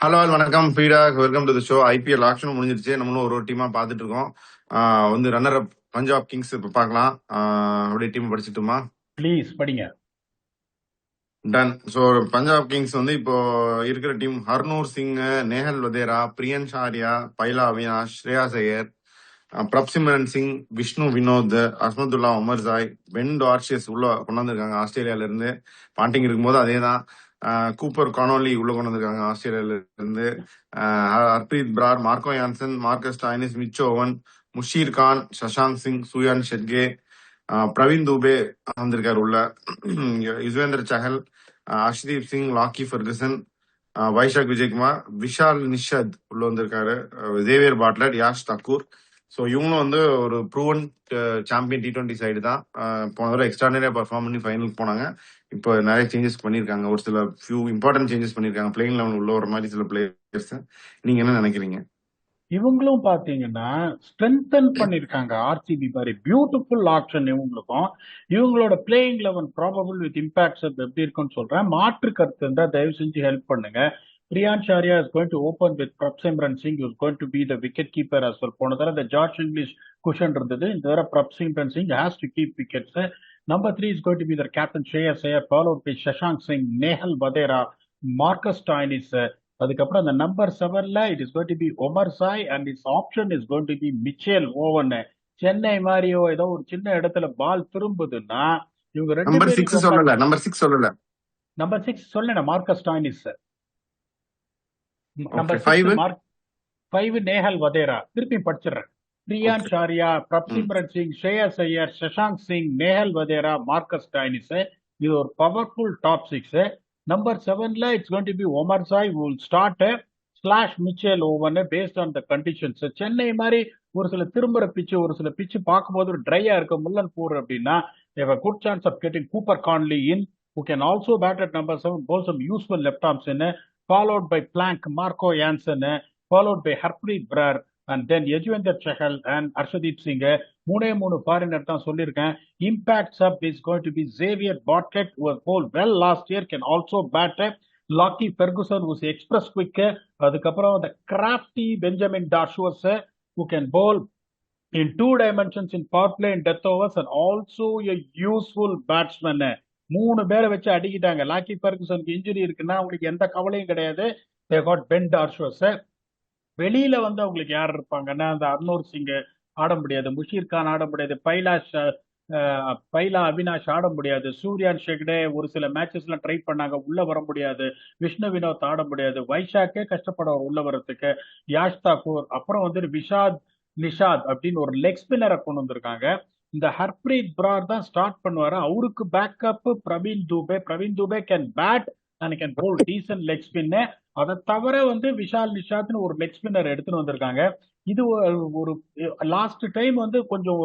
Hello வணக்கம் ஃபீடாக் welcome to the show. IPL ஆக்ஷனும் முடிஞ்சிருச்சு. நம்மளும் ஒரு டீமா பார்த்துட்டு இருக்கோம். வந்து ரன்னர் அப் பஞ்சாப் கிங்ஸ் இப்போ பார்க்கலாம். அப்படியே டீம் படிச்சுட்டுமா? ப்ளீஸ் படிங்க. டன். ஸோ பஞ்சாப் கிங்ஸ் வந்து இப்போ இருக்கிற டீம் ஹர்னூர் சிங், நேஹல் வதேரா, பிரியன் ஷாரியா, பைலா அவினாஷ், ஸ்ரேயாஸ் ஐயர், பிரப்சிமரன் சிங், விஷ்ணு வினோத், அஸ்மதுல்லா உமர்சாய், பென் டார்ஷியஸ் உள்ள கொண்டு வந்திருக்காங்க ஆஸ்திரேலியால இருந்து. பாண்டிங் இருக்கும்போது அதே தான். கூப்பர் கானோலி உள்ள கொண்டு வந்திருக்காங்க ஆஸ்திரேலியால இருந்து. Harpreet Brar, Marco Jansen, Marcus Stoinis, Mitch Owen, Musheer Khan, Shashank Singh, Suryansh Shedge, Praveen Dubey வந்திருக்காரு உள்ள. யுஸ்வேந்தர் சஹல், அர்ஷ்தீப் சிங், லாக்கி ஃபெர்குசன், வைஷாக் விஜயகுமார், விஷால் நிஷத் உள்ள வந்திருக்காரு, Xavier Bartlett, Yash Thakur. So இவங்களும் வந்து ஒரு ப்ரூவன் சாம்பியன் T20 சைடு தான். போன தடவை எக்ஸ்ட்ராடனரியா பர்ஃபார்ம் பண்ணி ஃபைனலுக்கு போனாங்க. இப்போ நிறைய சேஞ்சஸ் பண்ணியிருக்காங்க. ஒரு சில ஃபியூ இம்பார்ட்டன்ட் சேஞ்சஸ் பண்ணியிருக்காங்க. பிளேயிங் லெவன் உள்ள ஒரு மாதிரி சில பிளேயர்ஸ். நீங்க என்ன நினைக்கிறீங்க? இவங்களும் பாத்தீங்கன்னா ஸ்ட்ரென்தன் பண்ணிருக்காங்க. ஆர்சிபி மாதிரி பியூட்டிஃபுல் ஆப்ஷன் இவங்களுக்கும். இவங்களோட playing eleven probable with impacts எப்படி இருக்குன்னு சொல்றேன். மாற்று கருத்து இருந்தா தயவு செஞ்சு ஹெல்ப் பண்ணுங்க. Priyansh Arya is going to open with Prabhsimran Singh is going to be the wicket keeper as well. போன தடவை இந்த ஜார்ஜ் இங்கிலீஷ் குஷன் இருந்தது. இந்த தடவை Prabhsimran Singh has to keep wickets. Number 3 is going to be their captain Shreyas Iyer, followed by Shashank Singh, Nehal Vadera, Marcus Stoinis. அதுக்கப்புறம் அந்த number 7ல it is going to be Omarzai and its option is going to be Mitchell Owen. Chennai மாதிரியோ ஏதோ ஒரு சின்ன இடத்துல பால் திரும்புதுன்னா இவங்க ரெண்டு நம்பர் 6 சொல்லல. நம்பர் 6 சொல்லல. நம்பர் 6 சொல்லல. Marcus Stoinis. Number 5 6 mark 5 Nehal Wadhera. திருப்பி படிச்சிடுறேன். Priyansh Arya, Prabhsimran Singh, Shreyas Iyer, Shashank Singh, Nehal Wadhera, Marcus Stoinis. இது ஒரு பவர்ஃபுல் டாப் 6. நம்பர் 7ல it's going to be Omarzai will start slash Mitchell Owen based on the conditions. Chennai மாதிரி ஒரு சில திரும்புற பிச்சு, ஒரு சில பிச்சு பார்க்கும்போது ஒரு ட்ரையா இருக்க முல்லன் பூர் அப்படின்னா good chance of getting Cooper Connolly in, who can also bat at number 7, both some useful left arms in, followed by Plank, Marco Jansen, followed by Harpreet Brar, and then Yajwendra Chahal and Arshdeep Singh. மூணு foreigner தான் சொல்லியிருக்கேன். Impact sub is going to be Xavier Bartlett who has bowled well last year, can also bat. Lockie Ferguson who's express quick. அதுக்கப்புறம் the crafty Benjamin Darshwas who can bowl in 2 dimensions in power play and death overs, and also a useful batsman. 3 பேரை வச்சு அடிக்கிட்டாங்க. லாக்கி ஃபெர்குசனுக்கு injury இருக்குன்னா அவங்களுக்கு எந்த கவலையும் கிடையாது. they got Ben Darshwas. வெளியில வந்து அவங்களுக்கு யார் இருப்பாங்கன்னா அந்த அர்னூர் சிங் ஆட முடியாது, முஷீர் கான் ஆட முடியாது, பைலா அவினாஷ் ஆட முடியாது, சூர்யான் ஷெக்டே ஒரு சில மேட்சஸ்ல ட்ரை பண்ணாங்க, உள்ள வர முடியாது, விஷ்ணு வினோத் ஆட முடியாது, வைஷாக்கே கஷ்டப்படுவார் உள்ள வர்றதுக்கு, யாஷ் தாக்கூர், அப்புறம் வந்து நிஷாத் அப்படின்னு ஒரு லெக் ஸ்பின்னரை கொண்டு வந்திருக்காங்க. இந்த ஹர்ப்ரீத் பிரார் தான் ஸ்டார்ட் பண்ணுவாரு. அவருக்கு backup Praveen Dubey can bat and can bowl decent leg spin. அதை தவிர வந்து விஷால் நிஷாத்னு ஒரு லெக் ஸ்பின்னர் எடுத்துன்னு வந்திருக்காங்க. இது ஒரு லாஸ்ட் டைம் வந்து கொஞ்சம்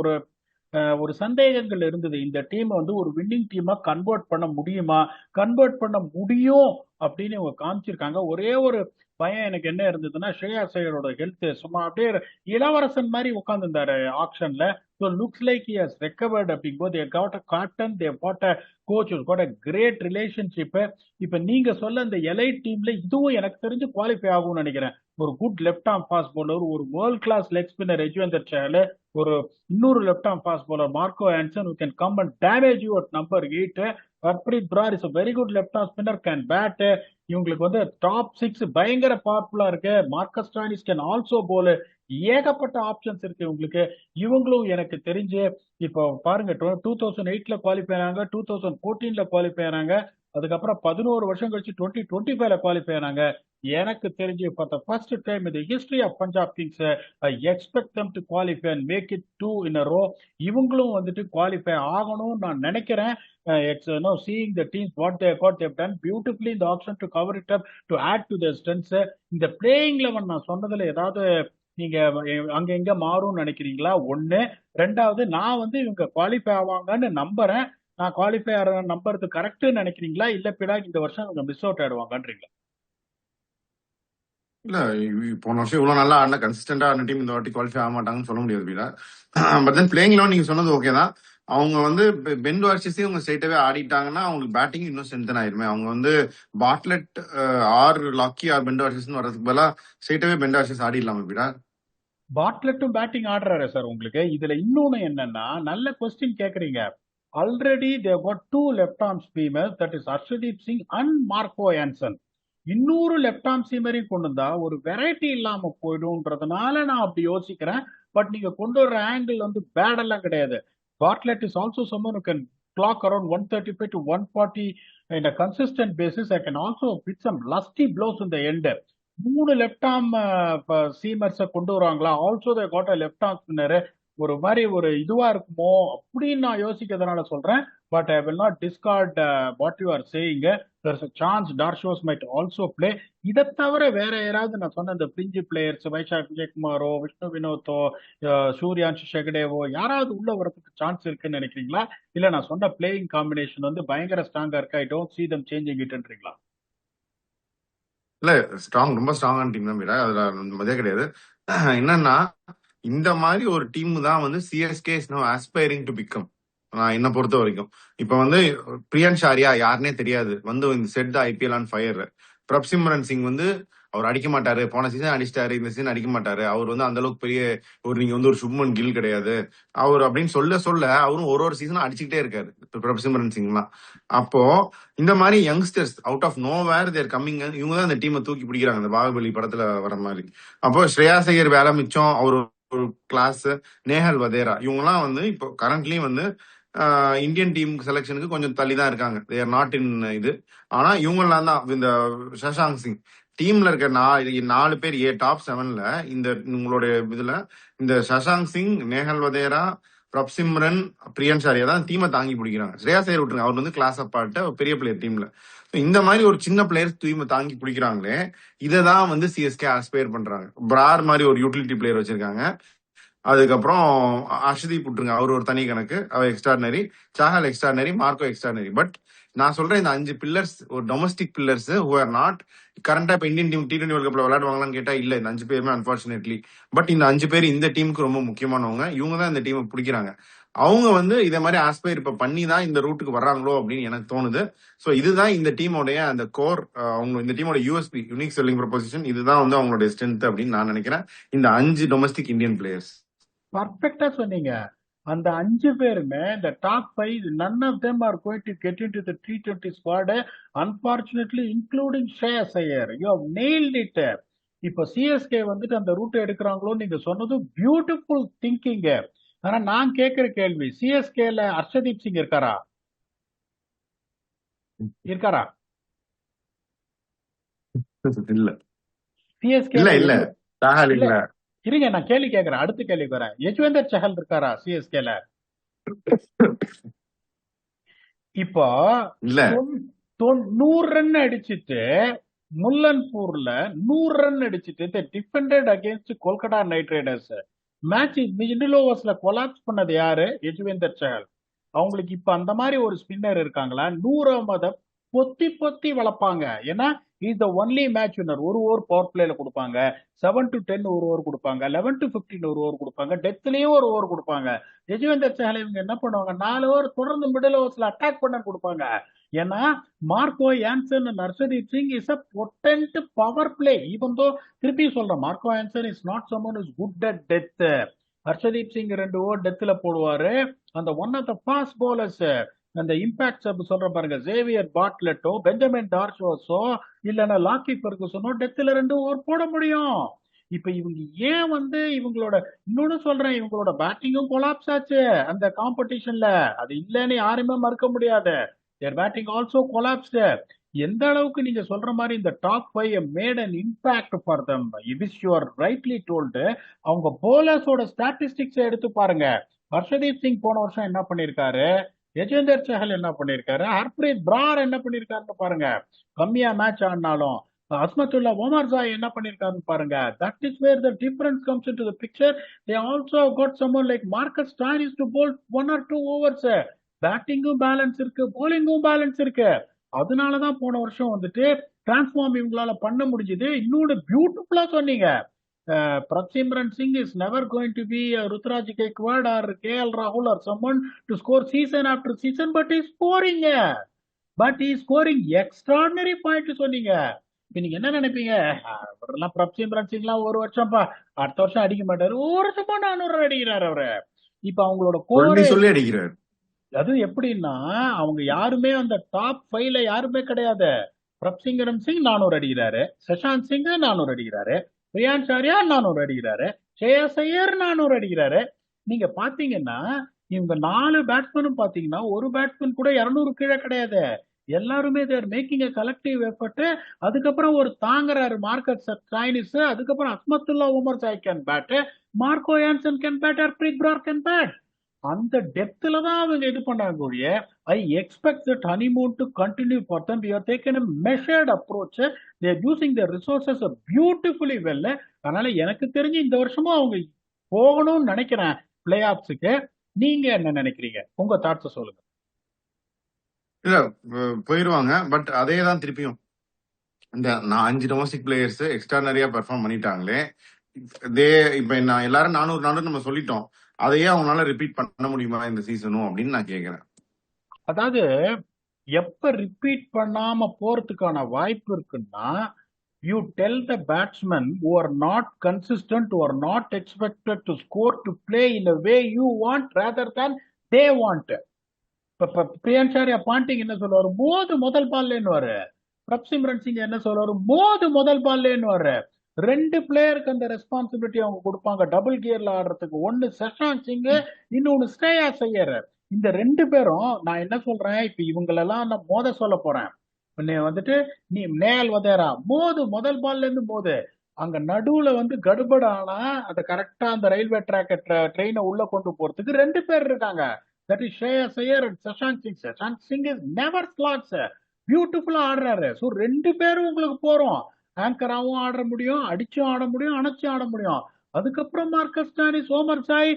ஒரு சந்தேகங்கள் இருந்தது. இந்த டீம் வந்து ஒரு வின்னிங் டீமா கன்வெர்ட் பண்ண முடியுமா, கன்வெர்ட் பண்ண முடியும் அப்படின்னு இவங்க காமிச்சிருக்காங்க. ஒரே ஒரு பயம் எனக்கு என்ன இருந்ததுன்னா ஸ்ரேயாஸ் ஐயரோட ஹெல்த் சும்மா அப்படியே இளவரசன் மாதிரி உட்கார்ந்துருந்தாரு ஆக்ஷன்ல. So looks like he has recovered அப்படிங்கும்போது they got a captain, they got a coach who's got a great relationship. இப்ப நீங்க சொல்ல இந்த எலைட் டீம்ல இதுவும் எனக்கு தெரிஞ்சு குவாலிஃபை ஆகும்னு நினைக்கிறேன். ஒரு good left arm fast bowler, ஒரு world class leg spinner Yuzvendra Chahal, ஒரு இன்னொரு left arm fast bowler Marco Jansen who can come and damage you at number 8. Harpreet Brar is a very good left arm spinner, can bat. இவங்களுக்கு வந்து top 6 பயங்கர பவர்ஃபுல்லா இருக்கு. Marcus Stoinis can also போல். ஏகப்பட்ட options இருக்கு இவங்களுக்கு. இவங்களும் எனக்கு தெரிஞ்சு இப்போ பாருங்க 2008ல குவாலிஃபை ஆனாங்க, 2014ல குவாலிஃபை ஆனாங்க, அதுக்கப்புறம் 11 வருஷம் கழிச்சு 2025ல குவாலிஃபை ஆனாங்க. எனக்கு தெரிஞ்சு ஃபார் த ஃபர்ஸ்ட் டைம் இந்த history of Punjab Kings I expect them to qualify and make it 2 in a row. இவங்களும் வந்துட்டு குவாலிஃபை ஆகணும்னு நான் நினைக்கிறேன். It's seeing the teams what they got, they've done beautifully in the auction to cover it up, to add to their strengths. இந்த playing eleven நான் சொன்னதுல ஏதாவது நீங்க அங்க எங்க மாறும்னு நினைக்கிறீங்களா? ஒண்ணு. ரெண்டாவது, நான் வந்து இவங்க குவாலிஃபை ஆவாங்கன்னு நம்புறேன். நான் குவாலிஃபை நம்புறது கரெக்ட்னு நினைக்கிறீங்களா, இல்ல பிடா இந்த வருஷம் இவங்க மிஸ் அவுட் ஆயிடுவாங்கன்றீங்களா? இல்ல, போன வருஷம் இவ்வளவு நல்லா ஆடின கன்சிஸ்டன்டா ஆடின டீம் இந்த வாட்டி குவாலிஃபை ஆக மாட்டாங்கன்னு சொல்ல முடியாது. பட் தென் பிளேயிங் லெவன் நீங்க சொன்னது ஓகே தான். அவங்க வந்து பென் வார்ஷஸே அவங்க ஸ்ட்ரைட்டாவே ஆடிட்டாங்கன்னா அவங்களுக்கு பேட்டிங் இன்னும் ஸ்ட்ரென்தன் ஆயிருமே. அவங்க வந்து Bartlett or Lockie or Ben Dwarshuis வர்றதுக்கு பதிலா ஸ்ட்ரைட்டாவே பென் வார்ஷஸ் ஆடிடலாம் இப்படா. பாட்லெட்டும் பேட்டிங் ஆடுறாரு சார் உங்களுக்கு. இதுல இன்னொன்னு என்னன்னா, நல்ல கொஸ்டின் கேக்குறீங்க. Already they've got two left arm seamer, that is Harshdeep Singh and Marco Jansen. இன்னொரு லெஃப்ட் ஆர்ம் ஸ்பீமரையும் கொண்டு வந்தா ஒரு வெரைட்டி இல்லாம போயிடும்ன்றதுனால நான் அப்படி யோசிக்கிறேன். பட் நீங்க கொண்டு வர்ற ஆங்கிள் வந்து பேட் எல்லாம் கிடையாது. Bartlett is also someone who can clock around 135 to 140 in a consistent basis. I can also hit some lusty blows in the end. மூணு லெஃப்ட் ஆர்ம் சீமர்ஸை கொண்டு வருவாங்களா? Also they got a left arm spinner. ஒரு மாதிரி ஒரு இதுவா இருக்குமோ அப்படின்னு நான் யோசிக்கிறதுனால சொல்றேன். But I will not discard what you are saying. there's a chance Darshos might also play. இதை தவிர வேற யாராவது நான் சொன்ன இந்த பிரிஞ்சு பிளேயர்ஸ் வைஷாக் விஜயகுமாரோ, விஷ்ணு வினோத்தோ, சூர்யான்ஷ் ஷெகடேவோ யாராவது உள்ள வரதுக்கு சான்ஸ் இருக்குன்னு நினைக்கிறீங்களா? இல்ல நான் சொன்ன பிளேயிங் காம்பினேஷன் வந்து பயங்கர ஸ்ட்ராங்கா இருக்கா? ஐ டோன்ட் see them changing itன்றீங்களா? இல்ல ரொம்ப ஸ்ட்ராங்கான டீம் தான் வீரா, அதுல மதியா கிடையாது. என்னன்னா இந்த மாதிரி ஒரு டீம் தான் வந்து CSK is no aspiring to become. நான் என்ன பொறுத்த வரைக்கும் இப்ப வந்து பிரியன் ஷாரியா யாருன்னே தெரியாது, வந்து இந்த set the IPL on fire. Prabhsimran Singh வந்து அவர் அடிக்க மாட்டாரு, போன சீசன் அடிச்சிட்டாரு, இந்த சீசன் அடிக்க மாட்டாரு. அவர் வந்து அந்த அளவுக்கு பெரிய ஒரு நீங்க வந்து ஒரு சுப்மன் கில் கிடையாது அவர் அப்படின்னு சொல்ல சொல்ல அவரும் ஒரு சீசனும் அடிச்சுக்கிட்டே இருக்காரு பிரப்சிம்ரன் சிங்லாம். அப்போ இந்த மாதிரி youngsters out of nowhere they're coming, இவங்க தான் இந்த டீமை தூக்கி பிடிக்கிறாங்க இந்த பாகுபலி படத்துல வர மாதிரி. அப்போ ஸ்ரேயாஸ் ஐயர் வேலை மிச்சம், அவர் ஒரு கிளாஸ். நேஹல் வதேரா இவங்கலாம் வந்து இப்போ கரண்ட்லி வந்து இந்தியன் டீம் செலெக்ஷனுக்கு கொஞ்சம் தள்ளி தான் இருக்காங்க, தேர் நாட் இன் இது. ஆனா இவங்கெல்லாம் தான் இந்த சஷாங்க் சிங் டீம்ல இருக்க 4 பேர் டாப் 7ல இந்த உங்களுடைய இதுல இந்த சஷாங்க் சிங், நேஹல் வதேரா, பிரப்சிம்ரன், பிரியன் ஷாரியா தான் டீமை தாங்கி பிடிக்கிறாங்க. ஸ்ரேயாஸ் ஐயர் விட்டுருங்க, அவர் வந்து கிளாஸ் அப்பாட்ட பெரிய பிளேயர் டீம்ல. இந்த மாதிரி ஒரு சின்ன பிளேயர்ஸ் டீமை தாங்கி பிடிக்கிறாங்களே, இதை தான் வந்து சிஎஸ்கே ஆஸ்பயர் பண்றாங்க. பிரார் மாதிரி ஒரு யூட்டிலிட்டி பிளேயர் வச்சிருக்காங்க. அதுக்கப்புறம் அர்ஷதீப் விட்டுருங்க, அவர் ஒரு தனி கணக்கு, அவர் extraordinary. Chahal extraordinary, Marco extraordinary. But நான் சொல்றேன் இந்த 5 பில்லர்ஸ் ஒரு domestic pillars who are not currently இப்ப இந்தியன் டீம் T20 வேர்ல்ட் கப்ல விளையாடுவாங்களான்னு கேட்டா இல்ல, இந்த 5 பேருமே அன்பார்ச்சுனேட்லி. பட் இந்த 5 பேர் இந்த டீமுக்கு ரொம்ப முக்கியமானவங்க, இவங்க தான் இந்த டீமை பிடிக்கிறாங்க. அவங்க வந்து இதே மாதிரி ஆஸ்பயர் இப்ப பண்ணி தான் இந்த ரூட்டுக்கு வர்றாங்களோ அப்படின்னு எனக்கு தோணுது. சோ இதுதான் இந்த டீமோடைய அந்த கோர், அவங்க இந்த டீமோட யூஎஸ்பி, யூனிக் செல்லிங் ப்ரொபோசிஷன். இதுதான் வந்து அவங்களுடைய ஸ்ட்ரென்த் அப்படின்னு நான் நினைக்கிறேன், இந்த 5 டொமஸ்டிக் இந்தியன் பிளேயர்ஸ். பர்ஃபெக்டா சொன்னீங்க. அந்த 5 பேருமே இந்த top 5, none of them are going to get into the T20 squad, unfortunately including Shreyas Iyer. You have nailed it. இப்ப சிஎஸ்கே வந்துட்டு அந்த ரூட் எடுக்கிறாங்களோ நீங்க சொன்னது பியூட்டிஃபுல் திங்கிங். ஆனா நான் கேட்கிற கேள்வி, சிஎஸ்கேல ஹர்ஷதீப் சிங் இருக்காரா? இல்ல சிஎஸ்கே இல்ல இல்ல சாஹல் இல்ல. இருங்க நான் கேள்வி கேட்கிறேன், அடுத்த கேள்வி வரேன். யஜ்வேந்தர் சஹல் இருக்காரா சிஎஸ்கேல? இப்போ இல்ல 100 ரன் அடிச்சுட்டு முல்லன்பூர்ல 100 ரன் அடிச்சுட்டு defended against Kolkata Knight Riders. Match middle ஓவர்ஸ்ல கொலாப்ஸ் பண்ணது யாரு? யஜ்வேந்தர் சஹல். அவங்களுக்கு இப்ப அந்த மாதிரி ஒரு ஸ்பின்னர் இருக்காங்களா? 100 பொத்தி பொத்தி வளர்ப்பாங்க. ஏன்னா is the only match winner. ஒரு ஓவர் பவர் பிளேல கொடுப்பாங்க, 7 to 10 ஒரு ஓவர் கொடுப்பாங்க, 11 to 15 ஒரு ஓவர் கொடுப்பாங்க, டெத்லயும் ஒரு ஓவர் கொடுப்பாங்க. யஜ்வேந்தர் சஹல் இவங்க என்ன பண்ணுவாங்க, 4 ஓவர் தொடர்ந்து மிடில் ஓவர்ஸ்ல அட்டாக் பண்ண கொடுப்பாங்க. ஏன்னா Marco Jansen and Harshdeep Singh is a potent power play. Even though திருப்பி சொல்றேன், Marco Jansen is not someone is good at death. Harshdeep Singh 2 over டெத்ல போடுவாரு. அந்த one of the fast bowlers, அந்த இம்பாக்ட் சப் சொல்ற பாருங்க, ஜேவியர் பாட்லெட்டோ, பெஞ்சமின் டார்ஷோஸோ, இல்லைன்னா லாக்கி ஃபெர்குசனோ டெத்ல 2 ஓவர் போட முடியும். இப்ப இவங்க ஏன் வந்து இவங்களோட இன்னொன்னு சொல்றேன், இவங்களோட பேட்டிங்கும் கொலாப்ஸ் ஆச்சு அந்த காம்படிஷன்ல. அது இல்லைன்னு யாருமே மறுக்க முடியாது. தேர் பேட்டிங் ஆல்சோ கொலாப்ஸ்ட். எந்த அளவுக்கு நீங்க சொல்ற மாதிரி இந்த top 5 made an impact for them, which you are rightly told. அவங்க போலர்ஸோட ஸ்டாட்டிஸ்டிக்ஸ் எடுத்து பாருங்க. ஹர்ஷதீப் சிங் போன வருஷம் என்ன பண்ணிருக்காரு, யஜ்வேந்தர் சஹல் என்ன பண்ணிருக்காரு, ஹர்ப்ரீத் பிரார் என்ன பண்ணிருக்காருன்னு பாருங்க. கம்மியா மேட்ச் ஆடினாலும் அஸ்மத்துல்லா ஒமர் ஜாய் என்ன பண்ணிருக்காருன்னு பாருங்க. That is where the difference comes into the picture. They also got someone like Marcus Stoinis to bowl 1 or 2 overs. பேட்டிங்கும் பேலன்ஸ் இருக்கு, போலிங்கும் பேலன்ஸ் இருக்கு. அதனாலதான் போன வருஷம் வந்துட்டு டிரான்ஸ்ஃபார்ம் இவங்களால பண்ண முடிஞ்சது. இன்னொன்னு பியூட்டிஃபுல்லா சொன்னீங்க, Prabhsimran Singh is never going to be a Ruturaj Gaikwad or KL Rahul or someone to score season after season, but he's scoring. But is scoring extraordinary point சொன்னீங்க. இப்ப நீங்க என்ன நினைப்பீங்க, அவரெல்லாம் பிரப்சிம்ரன் சிங்லாம் ஒரு வருஷம்ப்பா, அடுத்த வருஷம் அடிக்க மாட்டாரு, ஒரு வருஷமா 400 அடிக்கிறாரு அவரு. இப்ப அவங்களோட சொல்லி கோரே சொல்லி அடிக்கிறார். அது எப்படின்னா, அவங்க யாருமே அந்த டாப் 5ல யாருமே கிடையாது. பிரப்சிங்கரம் சிங் 400 அடிக்கிறாரு, சஷாந்த் சிங் 400 அடிக்கிறாரு, பிரியான்ஷ் ஆர்யா 400 அடிக்கிறாரு, ஸ்ரேயஸ் ஐயர் 400 அடிக்கிறாரு. நீங்க பாத்தீங்கன்னா இவங்க 4 பேட்ஸ்மேனும் பாத்தீங்கன்னா ஒரு பேட்ஸ்மேன் கூட 200 கீழே கிடையாது. எல்லாருமே they're making a collective effort. அதுக்கப்புறம் ஒரு தாங்குறாரு மார்க்கஸ் சைனிஸ், அதுக்கப்புறம் Azmatullah Omarzai can bat, Marco Jansen can bat, Harpreet Brar can bat. அந்த டெப்த்ல தான் அவங்க இது பண்ணாங்க ஒழிய, I expect that honeymoon to continue for them. We are taken a measured approach. they are using their resources beautifully well. அதனால எனக்கு தெரிஞ்சு இந்த வருஷமும் அவங்க போகணும்னு நினைக்கிறேன் பிளே ஆஃப்ஸுக்கு. நீங்க என்ன நினைக்கிறீங்க, உங்க தாட்ஸ் சொல்லுங்க. இல்ல போயிருவாங்க, பட் அதே தான் திருப்பியும் இந்த 5 டொமஸ்டிக் பிளேயர்ஸ் எக்ஸ்ட்ரானரியா பெர்ஃபார்ம் பண்ணிட்டாங்களே, இப்ப நான் எல்லாரும் 400 நம்ம சொல்லிட்டோம், அதையே அவங்களால ரிப்பீட் பண்ண முடியுமா இந்த சீசனும் அப்படின்னு நான் கேக்குறேன். அதாவது எப்ப ரிப்பீட் பண்ணாம போறதுக்கான வாய்ப்பு இருக்குன்னா, you tell the batsmen who are not consistent, who are not expected to score, to play in a way you want rather than they want. இப்ப பிரியான்ஷாரியா பாண்டிங் என்ன சொல்லுவாரு, மோது முதல் பால்லேன்னு. பிரப்சிம்ரன் சிங் என்ன சொல்லுவாரு, மோது முதல் பால்லேன்னு. 2 பிளேயருக்கு அந்த ரெஸ்பான்சிபிலிட்டி அவங்க கொடுப்பாங்க டபுள் கியர்ல ஆடுறதுக்கு. ஒன்னு சஷாந்த் சிங், இன்னொன்னு ஸ்ரேயாஸ் ஐயர். இந்த 2 பேரும் நான் என்ன சொல்றேன், இப்ப இவங்களெல்லாம் நான் மோத சொல்ல போறேன். வந்துட்டு நீ நேல் வதேரா மோது முதல் பால்ல இருந்து மோது, அங்க நடுவுல கடுபட ஆனா அதை கரெக்டா அந்த ரயில்வே ட்ராக் ட்ரெயினை உள்ள கொண்டு போறதுக்கு 2 பேர் இருக்காங்க. That is Shreyas Iyer and Sashant Singh. Sashant Singh is never slots, பியூட்டிஃபுல்லா ஆடுறாரு. ஸோ 2 பேரும் உங்களுக்கு போறோம், ஆங்கராவும் ஆட முடியும், அடிச்சும் ஆட முடியும், அணைச்சும் ஆட முடியும். அதுக்கப்புறம் Marcus Stoinis, Omarzai,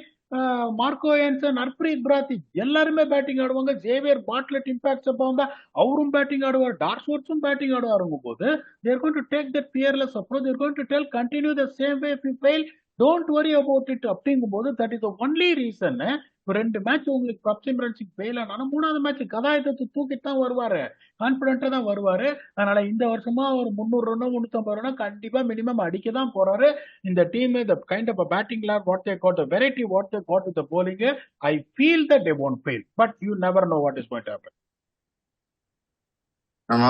Marco Jansen, Harpreet Brar எல்லாருமே பேட்டிங் ஆடுவாங்க. ஜேவியர் பாட்லெட் இம்பாக்ட் வந்தா அவரும் பேட்டிங் ஆடுவார், டார்ஸ்வொர்த்ஸும் பேட்டிங் ஆடுவாருங்க போது they are going to take that fearless approach. they are going to tell continue the same way. if you fail don't worry about it அப்படிங்கும் போது that is the only reason. இப்போ 2 match உங்களுக்கு Prabhsimran Singh fail ஆனாலும் 3வது match கதாயத்தை தூக்கிட்டு தான் வருவாரு, கான்பிடண்டா தான் வருவாரு. அதனால இந்த வருஷமா ஒரு 300 ரன்னோ 350 ரன்னோ கண்டிப்பா மினிமம் அடிக்க தான் போறாரு. இந்த team the kind of a batting line what they got, the variety what they got with the bowling, I feel that they won't fail, but you never know what is going to happen. ஆமா,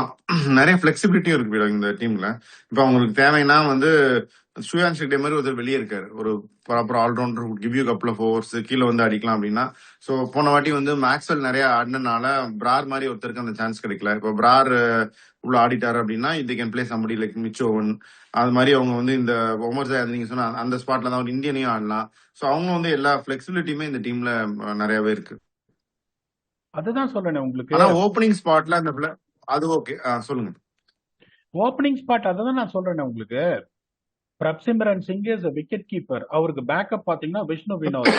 நிறைய பிளெக்சிபிலிட்டியும் இருக்கு இந்த டீம்ல. இப்ப அவங்களுக்கு தேவைன்னா ஸ்ரீயான் ஷெக்டே மாதிரி ஒருத்தர் வெளியே இருக்காரு, ஒரு ப்ராப்பர் ஆல்ரவுண்டர், கிவ் யூ கப்ல ஓவர்ஸ் கீழே அடிக்கலாம் அப்படின்னா. சோ போன வாட்டி மேக்ஸ்வெல் நிறைய ஆடினால பிரார் மாதிரி ஒருத்தருக்கு அந்த சான்ஸ் கிடைக்கல. இப்போ பிரார் உள்ள ஆடிட்டாரு அப்படின்னா இது கேன் பிளே சம்படி லைக் மிச்சோவன், அது மாதிரி அவங்க இந்த ஒமர் சாய் நீங்க சொன்ன அந்த ஸ்பாட்ல தான் ஒரு இந்தியனையும் ஆடலாம். சோ அவங்க எல்லா பிளெக்சிபிலிட்டியுமே இந்த டீம்ல நிறையவே இருக்கு. அதுதான் சொல்றேன் உங்களுக்கு. ஆனா ஓப்பனிங் ஸ்பாட்ல அந்த அது ஓகே, சொல்லுங்க. ஓப்பனிங் ஸ்பாட் அதான் நான் சொல்றேன் உங்களுக்கு. Prabhsimran Singh is wicket keeper, அவருக்கு பேக்கப் பாத்தீங்கன்னா விஷ்ணு வினோத்.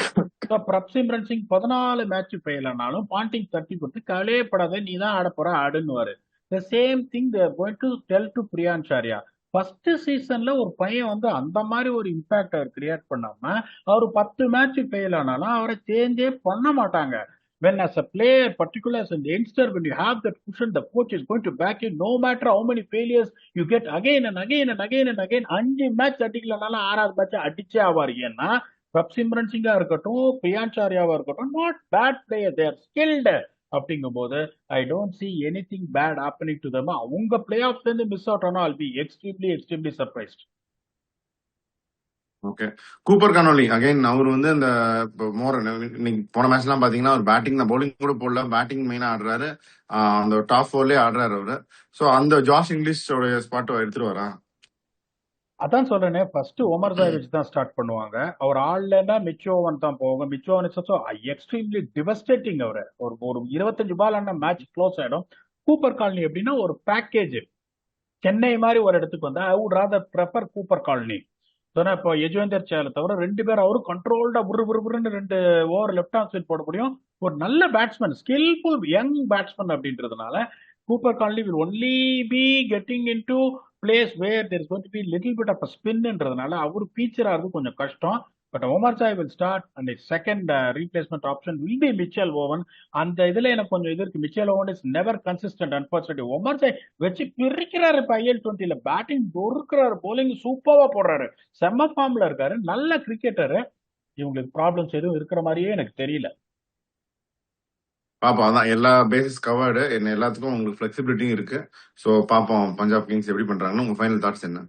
பிரப்சிம்ரன் சிங் 14 மேட்ச் ஃபெயில் ஆனாலும் பாண்டிங் தட்டி கொடுத்து கவலையப்படாத நீ தான் ஆட போற ஆடுன்னு. The same thing they are going to tell to Priyansh Arya. First சீசன்ல ஒரு பையன் அந்த மாதிரி ஒரு இம்பாக்ட் அவர் கிரியேட் பண்ணாம அவர் 10 மேட்ச் ஃபெயில் ஆனாலும் அவரை சேஞ்சே பண்ண மாட்டாங்க. When as a player, particularly as a youngster, when you have that cushion, the coach is going to back you no matter how many failures you get again and again and again and again. 5 match அடிக்கலனாலும் 6வது match அடிச்சே ஆவார். ஏன்னா பிரப்சிம்ரன் சிங்கா இருக்கட்டும், பிரியான்ஷ் ஆர்யாவா இருக்கட்டும், not bad player, they're skilled. அப்படிங்கும் போது I don't see anything bad happening to them. அவங்க பிளே ஆஃப்ல இருந்து மிஸ் அவுட் ஆனா I'll be extremely surprised. Okay, Cooper Connolly again அவர் அந்த மோர் இன்னைக்கு போன மேட்ச் எல்லாம் பாத்தீங்கன்னா ஒரு பேட்டிங் தான், பவுலிங் கூட போடல, பேட்டிங் மெயினா ஆடுறாரு, அந்த டாப் 4லயே ஆடுறாரு அவரு. சோ அந்த ஜாஷ் இங்கிலீஷோட ஸ்பாட் எடுத்துட்டு வரா. அதான் சொல்றேனே, ஃபர்ஸ்ட் ஓமர் சாய் வச்சு தான் ஸ்டார்ட் பண்ணுவாங்க. அவர் ஆடலன்னா மிச்சோவன் தான் போவாங்க. மிச்சோவன் எக்ஸ்ட்ரீம்லி டிவஸ்டேட்டிங். அவரு ஒரு 25 பால் ஆனா மேட்ச் க்ளோஸ் ஆயிடும். கூப்பர் காலனி எப்படின்னா ஒரு பேக்கேஜ், சென்னை மாதிரி ஒரு இடத்துக்கு வந்தா I would rather prefer Cooper colony. சொன்னா இப்போ யஜ்வேந்தர் சேலை தவிர 2 பேர் அவரும் கண்ட்ரோல்டா புருன்னு 2 ஓவர் லெஃப்ட் ஹேண்ட் சைட் போட முடியும். ஒரு நல்ல பேட்ஸ்மேன், ஸ்கில்ஃபுல் யங் பேட்ஸ்மேன் அப்படின்றதுனால Cooper Conley will only be getting into place where there is going to be little bit of a spinன்றதுனால அவர் ஃபீச்சர் ஆகிறது கொஞ்சம் கஷ்டம். But Omarzai will start and his second replacement option will be Mitchell Owen. அந்த இதுல எனக்கு கொஞ்சம் இது இருக்கு. Mitchell Owen is never consistent unfortunately. Omarzai வச்சு பிரிக்கிறாரு இப்ப IL-20ல. பேட்டிங் பொறுக்கிறாரு, போலிங் சூப்பரா போடுறாரு, செம்ம ஃபார்ம்ல இருக்காரு, நல்ல கிரிக்கெட்டரு. இவங்களுக்கு ப்ராப்ளம்ஸ் எதுவும் இருக்கிற மாதிரியே எனக்கு தெரியல. பாப்போம், அதான் எல்லா பேசிஸ் கவர்டு, என்ன எல்லாத்துக்கும் உங்களுக்கு ஃபிளெக்சிபிலிட்டியும் இருக்கு. ஸோ பாப்போம் பஞ்சாப் கிங்ஸ் எப்படி பண்றாங்கன்னு. உங்க ஃபைனல் தாட்ஸ் என்ன?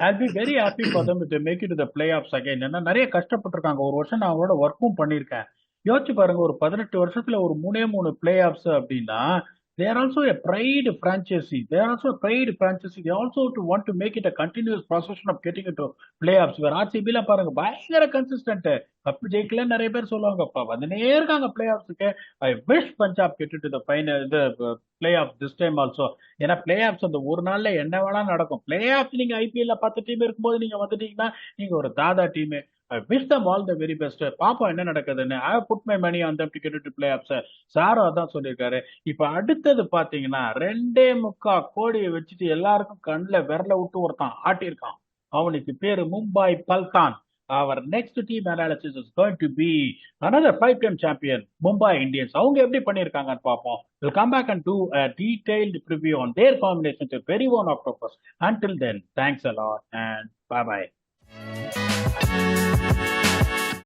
I'll be very happy for them if they make it to the playoffs again. ஏன்னா நிறைய கஷ்டப்பட்டிருக்காங்க. ஒரு வருஷம் நான் அவங்களோட ஒர்க்கும் பண்ணியிருக்கேன். யோசிச்சு பாருங்க, ஒரு 18 வருஷத்துல ஒரு 3 பிளே ஆஃப்ஸ் அப்படின்னா, they are also a pride franchisee. They are also a pride franchisee. They also to want to make it a continuous procession of getting into playoffs. வேற RCB ல பாருங்க, பயங்கர கன்சிஸ்டன்ட். கப் ஜெயிக்கல நிறைய பேர் சொல்லுவாங்க, அப்ப வந்துனே இருக்காங்க பிளே ஆஃப்ஸுக்கு. I wish Punjab get to the final இது play off this time also. ஏன்னா பிளே ஆஃப்ஸ் அந்த ஒரு நாள்ல என்ன வேணா நடக்கும். பிளே ஆஃப்ஸ் நீங்க IPL 10 டீம் இருக்கும்போது நீங்க வந்துட்டீங்கன்னா நீங்க ஒரு தாதா team. I wish them all the very best. பாப்போம் என்ன நடக்குதுன்னு. I have put my money on them to get into playoffs. Sorrow அதான் சொல்லியிருக்காரு. இப்ப அடுத்தது பாத்தீங்கன்னா 2.25 கோடியை வச்சுட்டு எல்லாருக்கும் கண்ணுல விரல விட்டு ஒருத்தான் ஆட்டியிருக்கான். அவனுக்கு பேரு Mumbai பல்கான். Our next team analysis is going to be another 5-time champion Mumbai Indians. அவங்க எப்படி பண்ணியிருக்காங்கன்னு பார்ப்போம். We'll come back and do a detailed preview on their combination to very one Octopus. Until then, thanks a lot and bye bye.